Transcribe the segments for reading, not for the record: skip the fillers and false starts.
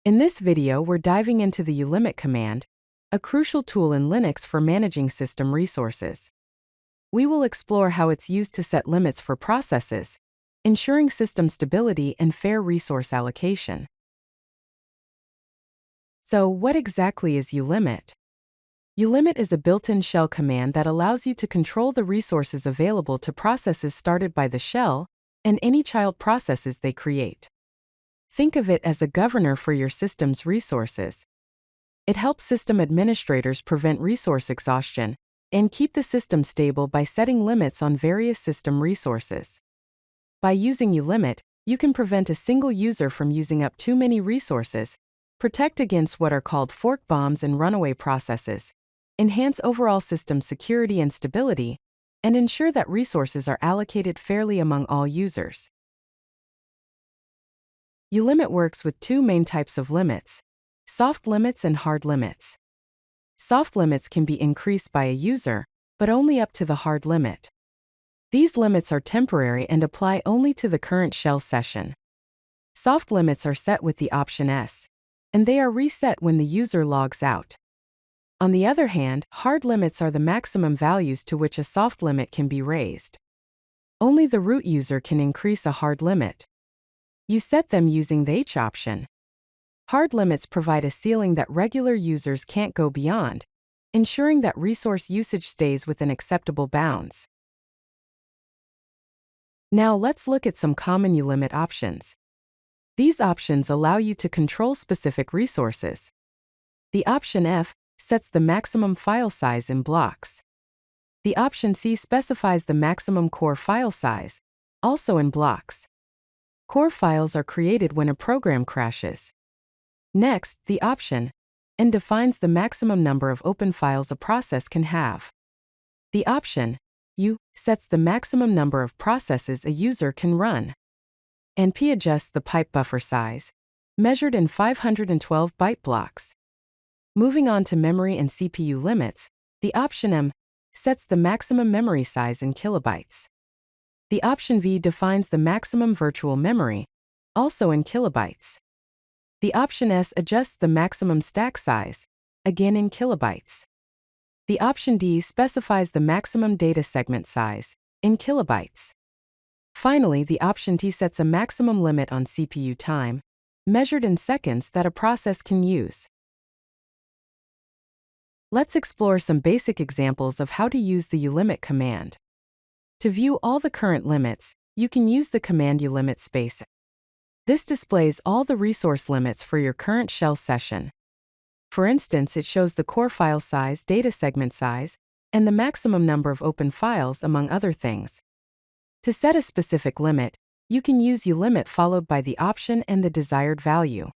In this video, we're diving into the ulimit command, a crucial tool in Linux for managing system resources. We will explore how it's used to set limits for processes, ensuring system stability and fair resource allocation. So, what exactly is ulimit? Ulimit is a built-in shell command that allows you to control the resources available to processes started by the shell and any child processes they create. Think of it as a governor for your system's resources. It helps system administrators prevent resource exhaustion and keep the system stable by setting limits on various system resources. By using ulimit, you can prevent a single user from using up too many resources, protect against what are called fork bombs and runaway processes, enhance overall system security and stability, and ensure that resources are allocated fairly among all users. Ulimit works with two main types of limits: soft limits and hard limits. Soft limits can be increased by a user, but only up to the hard limit. These limits are temporary and apply only to the current shell session. Soft limits are set with the option S, and they are reset when the user logs out. On the other hand, hard limits are the maximum values to which a soft limit can be raised. Only the root user can increase a hard limit. You set them using the H option. Hard limits provide a ceiling that regular users can't go beyond, ensuring that resource usage stays within acceptable bounds. Now let's look at some common ulimit options. These options allow you to control specific resources. The option F sets the maximum file size in blocks. The option C specifies the maximum core file size, also in blocks. Core files are created when a program crashes. Next, the option N defines the maximum number of open files a process can have. The option U sets the maximum number of processes a user can run. And P adjusts the pipe buffer size, measured in 512 byte blocks. Moving on to memory and CPU limits, the option M sets the maximum memory size in kilobytes. The option V defines the maximum virtual memory, also in kilobytes. The option S adjusts the maximum stack size, again in kilobytes. The option D specifies the maximum data segment size, in kilobytes. Finally, the option T sets a maximum limit on CPU time, measured in seconds, that a process can use. Let's explore some basic examples of how to use the ulimit command. To view all the current limits, you can use the command ulimit space. This displays all the resource limits for your current shell session. For instance, it shows the core file size, data segment size, and the maximum number of open files, among other things. To set a specific limit, you can use ulimit followed by the option and the desired value.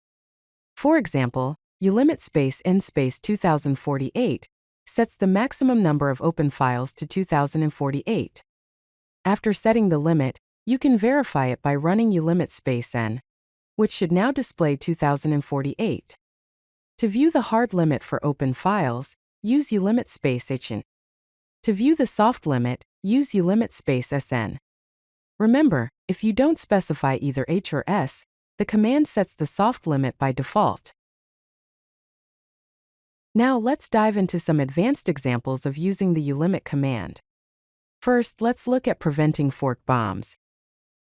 For example, ulimit space n space 2048 sets the maximum number of open files to 2048. After setting the limit, you can verify it by running ulimit space n, which should now display 2048. To view the hard limit for open files, use ulimit space hn. To view the soft limit, use ulimit space sn. Remember, if you don't specify either H or S, the command sets the soft limit by default. Now let's dive into some advanced examples of using the ulimit command. First, let's look at preventing fork bombs.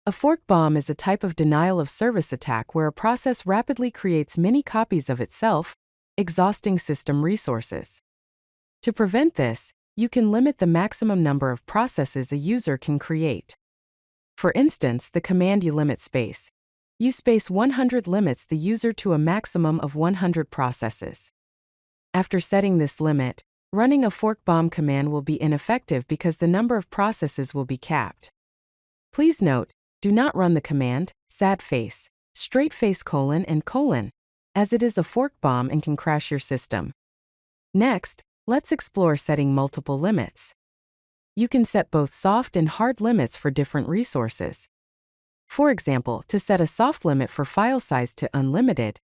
A fork bomb is a type of denial-of-service attack where a process rapidly creates many copies of itself, exhausting system resources. To prevent this, you can limit the maximum number of processes a user can create. For instance, the command ulimit space U space 100 limits the user to a maximum of 100 processes. After setting this limit, running a fork bomb command will be ineffective because the number of processes will be capped. Please note, do not run the command sad face, straight face : and : as it is a fork bomb and can crash your system. Next, let's explore setting multiple limits. You can set both soft and hard limits for different resources. For example, to set a soft limit for file size to unlimited,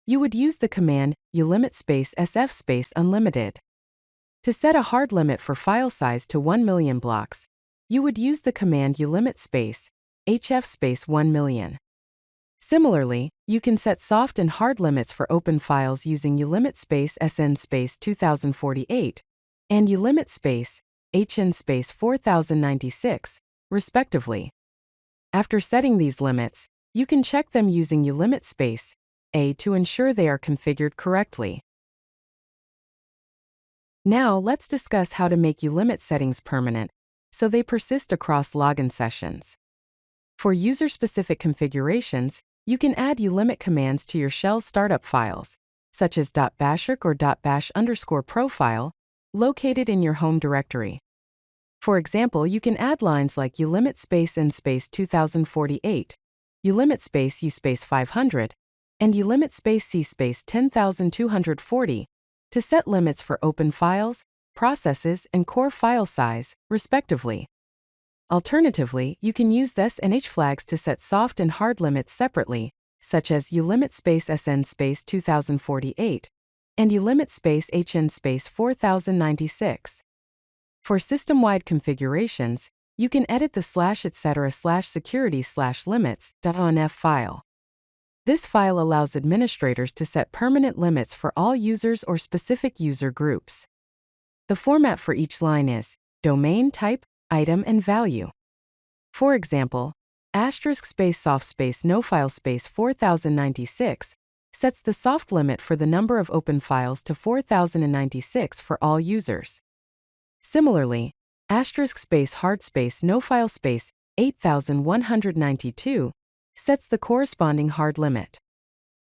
you would use the command ulimit space sf space unlimited. To set a hard limit for file size to 1 million blocks, you would use the command ulimit space hf space 1 million. Similarly, you can set soft and hard limits for open files using ulimit space SN space 2048 and ulimit space HN space 4096, respectively. After setting these limits, you can check them using ulimit space A to ensure they are configured correctly. Now let's discuss how to make ulimit settings permanent so they persist across login sessions. For user-specific configurations, you can add ulimit commands to your shell startup files, such as .bashic or .bash_profile, located in your home directory. For example, you can add lines like ulimit space N space 2048, ulimit space U space 500, and ulimit space C space 10240 to set limits for open files, processes, and core file size, respectively. Alternatively, you can use this and H flags to set soft and hard limits separately, such as ulimit space SN space 2048 and ulimit space HN space 4096. For system-wide configurations, you can edit the /etc/security/limits.onf file. This file allows administrators to set permanent limits for all users or specific user groups. The format for each line is domain type, item, and value. For example, *soft space no file space 4096 sets the soft limit for the number of open files to 4096 for all users. Similarly, *hard space no file space 8192 sets the corresponding hard limit.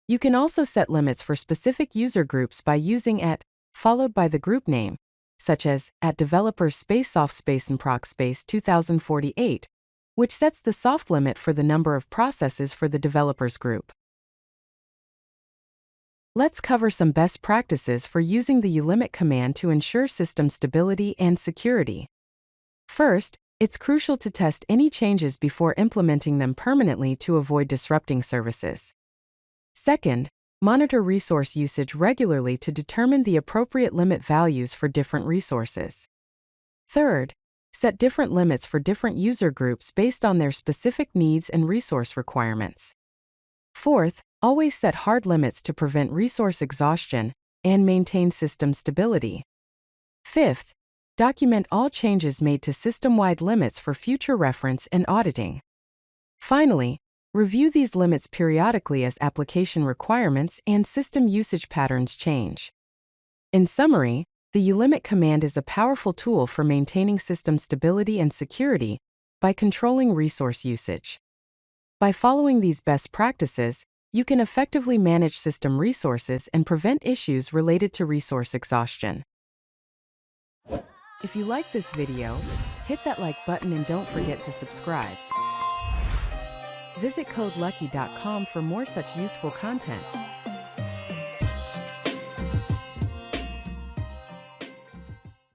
You can also set limits for specific user groups by using @ followed by the group name, such as @developers soft space and proc space 2048, which sets the soft limit for the number of processes for the developers group. Let's cover some best practices for using the ulimit command to ensure system stability and security. First, it's crucial to test any changes before implementing them permanently to avoid disrupting services. Second, monitor resource usage regularly to determine the appropriate limit values for different resources. Third, set different limits for different user groups based on their specific needs and resource requirements. Fourth, always set hard limits to prevent resource exhaustion and maintain system stability. Fifth, document all changes made to system-wide limits for future reference and auditing. Finally, review these limits periodically as application requirements and system usage patterns change. In summary, the ulimit command is a powerful tool for maintaining system stability and security by controlling resource usage. By following these best practices, you can effectively manage system resources and prevent issues related to resource exhaustion. If you like this video, hit that like button and don't forget to subscribe. Visit codelucky.com for more such useful content.